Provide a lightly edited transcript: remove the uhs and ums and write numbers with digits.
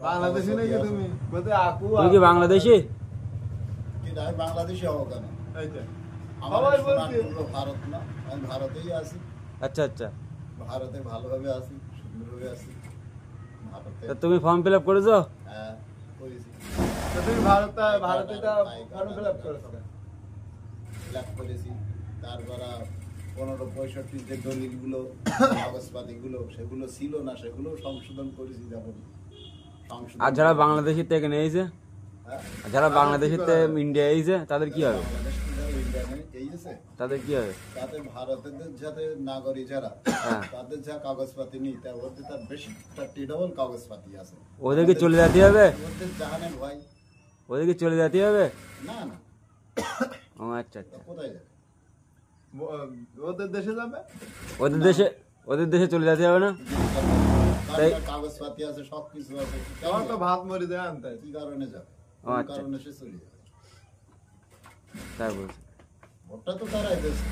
বাংলাদেশি নাকি তুমি? বলতে আকু তুমি কি বাংলাদেশি? কি আমি বাংলাদেশি হব কেন? এইটা আমার সবাই সোনার বলছে। টুকরো ভারত না, আমি ভারতেই আছি। আচ্ছা আচ্ছা। ভারতে ভালোভাবে আছি, সুন্দরভাবে আছি ভারতে। তা তুমি ফর্ম ফিল আপ করেছো? হ্যাঁ করেছি, তো তুমি ভারতে ফর্ম ফিল আপ করেছো? ফিল আপ করেছি। তারপরে 1565 যে দলিলগুলো কাগজপাতিগুলো সেগুলো ছিল না, সেগুলো সংশোধন করেছি। যখন আর যারা বাংলাদেশি থেকে নিয়েছে, হ্যাঁ আর যারা বাংলাদেশি থেকে ইন্ডিয়া এসেছে তাদের কি হবে? বাংলাদেশ যারা ইন্ডিয়ানে এই আছে তাদের কি হবে? তাতে ভারতের যাতে নাগরিক যারা হ্যাঁ। তাদের যা কাগজপাতি নেই তার মধ্যে তার বেশি 30 কাগজপাতি আছে। ওদেরকে চলে যেতে হবে? ওদের জাহানের ভাই ওদেরকে চলে যেতে হবে? না না, ও আচ্ছা আচ্ছা। কোথায় যাবে? ওদের দেশে যাবে? ওদের দেশে চলে যেতে হবে না? তার কাগজপাতি আছে, সবকিছু আছে, আমার তো ভাত মরি দেয় আনতে। কি কারণে যাবে? ও কোন আচ্ছা। কারণে সে চলে যাবে? তাই বলছে। ভোটটা তো তারাই দেশে।